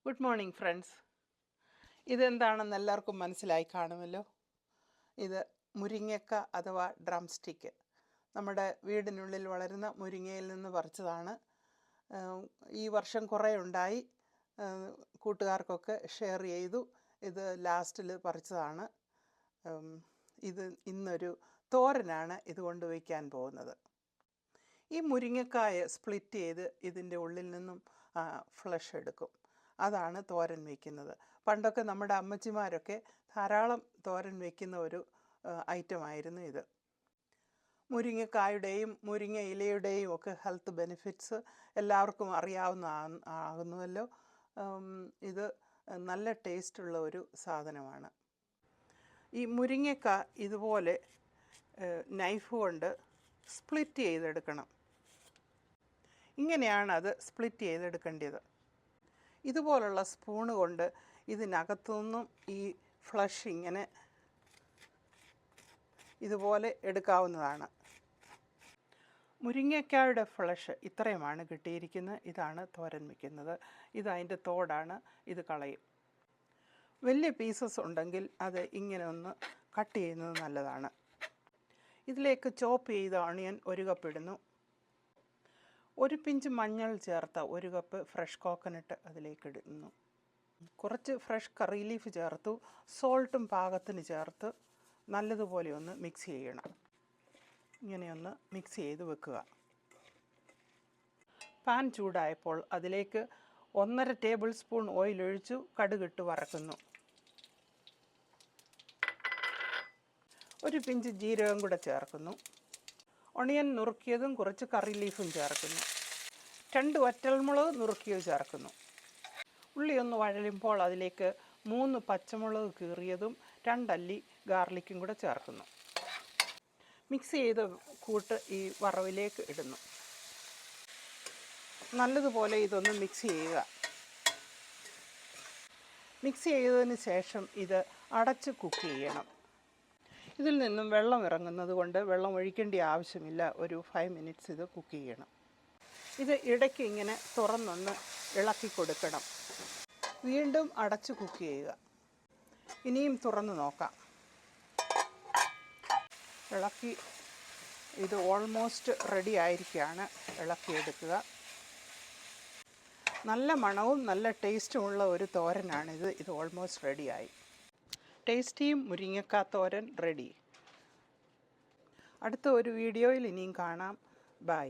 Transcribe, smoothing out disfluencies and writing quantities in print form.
Good morning friends. ഇതെന്താണെന്ന് എല്ലാവർക്കും മനസ്സിലായി കാണുമല്ലോ. ഇത് മുരിങ്ങക്ക അഥവാ ഡ്രം സ്റ്റിക്ക്. നമ്മുടെ വീടിനുള്ളിൽ വളരുന്ന മുരിങ്ങയിൽ നിന്ന് പറിച്ചതാണ്. ഈ വർഷം കുറേ ഉണ്ടായി, കൂട്ടുകാർക്കൊക്കെ ഷെയർ ചെയ്തു. ഇത് ലാസ്റ്റിൽ പറിച്ചതാണ്. ഇത് ഇന്നൊരു തോരനാണ് ഇത് കൊണ്ട് വയ്ക്കാൻ പോകുന്നത്. ഈ മുരിങ്ങക്കായ സ്പ്ലിറ്റ് ചെയ്ത് ഇതിൻ്റെ ഉള്ളിൽ നിന്നും ഫ്ലഷ് എടുക്കും. അതാണ് തോരൻ വയ്ക്കുന്നത്. പണ്ടൊക്കെ നമ്മുടെ അമ്മച്ചിമാരൊക്കെ ധാരാളം തോരൻ വയ്ക്കുന്ന ഒരു ഐറ്റമായിരുന്നു ഇത്. മുരിങ്ങക്കായുടെയും മുരിങ്ങ ഇലയുടെയും ഒക്കെ ഹെൽത്ത് ബെനിഫിറ്റ്സ് എല്ലാവർക്കും ആകുന്നുവല്ലോ. ഇത് നല്ല ടേസ്റ്റുള്ള ഒരു സാധനമാണ്. ഈ മുരിങ്ങക്ക ഇതുപോലെ നൈഫ് കൊണ്ട് സ്പ്ലിറ്റ് ചെയ്തെടുക്കണം. ഇങ്ങനെയാണ് അത് സ്പ്ലിറ്റ് ചെയ്തെടുക്കേണ്ടത്. ഇതുപോലുള്ള സ്പൂണ് കൊണ്ട് ഇതിനകത്തുനിന്നും ഈ ഫ്ലഷ് ഇങ്ങനെ ഇതുപോലെ എടുക്കാവുന്നതാണ്. മുരിങ്ങക്കായുടെ ഫ്ലഷ് ഇത്രയുമാണ് കിട്ടിയിരിക്കുന്നത്. ഇതാണ് തോരൻ വയ്ക്കുന്നത്. ഇതതിൻ്റെ തോടാണ്. ഇത് കളയും. വലിയ പീസസ് ഉണ്ടെങ്കിൽ അത് ഇങ്ങനെ ഒന്ന് കട്ട് ചെയ്യുന്നത് നല്ലതാണ്. ഇതിലേക്ക് ചോപ്പ് ചെയ്ത ഓണിയൻ 1 കപ്പ് ഇടുന്നു. 1 പിഞ്ച് മഞ്ഞൾ ചേർത്ത 1 കപ്പ് ഫ്രഷ് കോക്കനട്ട് അതിലേക്ക് ഇടുന്നു. കുറച്ച് ഫ്രഷ് കറി ലീഫ് ചേർത്തു. സോൾട്ടും പാകത്തിന് ചേർത്ത് നല്ലതുപോലെ ഒന്ന് മിക്സ് ചെയ്യണം. ഇങ്ങനെയൊന്ന് മിക്സ് ചെയ്ത് വെക്കുക. പാൻ ചൂടായപ്പോൾ അതിലേക്ക് 1.5 ടേബിൾ സ്പൂൺ ഓയിൽ ഒഴിച്ചു കടുകിട്ട് വറക്കുന്നു. 1 പിഞ്ച് ജീരകം കൂടെ ചേർക്കുന്നു. ഒണിയൻ നുറുക്കിയതും കുറച്ച് കറി ലീഫും ചേർക്കുന്നു. 2 വറ്റൽമുളക് നുറുക്കിയത് ചേർക്കുന്നു. ഉള്ളി ഒന്ന് വഴലുമ്പോൾ അതിലേക്ക് 3 പച്ചമുളക് കീറിയതും 2 അല്ലി ഗാർലിക്കും കൂടെ ചേർക്കുന്നു. മിക്സ് ചെയ്ത കൂട്ട് ഈ വറവിലേക്ക് ഇടുന്നു. നല്ലതുപോലെ ഇതൊന്ന് മിക്സ് ചെയ്യുക. മിക്സ് ചെയ്തതിന് ശേഷം ഇത് അടച്ച് കുക്ക് ചെയ്യണം. ഇതിൽ നിന്നും വെള്ളം ഇറങ്ങുന്നത് കൊണ്ട് വെള്ളം ഒഴിക്കേണ്ട ആവശ്യമില്ല. ഒരു 5 മിനിറ്റ്സ് ഇത് കുക്ക് ചെയ്യണം. ഇത് ഇടയ്ക്ക് ഇങ്ങനെ തുറന്നൊന്ന് ഇളക്കി കൊടുക്കണം. വീണ്ടും അടച്ച് കുക്ക് ചെയ്യുക. ഇനിയും തുറന്ന് നോക്കാം. ഇളക്കി ഇത് ഓൾമോസ്റ്റ് റെഡി ആയിരിക്കുകയാണ്. ഇളക്കിയെടുക്കുക. നല്ല മണവും നല്ല ടേസ്റ്റുമുള്ള ഒരു തോരനാണിത്. ഇത് ഓൾമോസ്റ്റ് റെഡിയായി. ടേസ്റ്റിയും മുരിങ്ങക്കാ തോരൻ റെഡി. അടുത്ത ഒരു വീഡിയോയിൽ ഇനിയും കാണാം. ബൈ.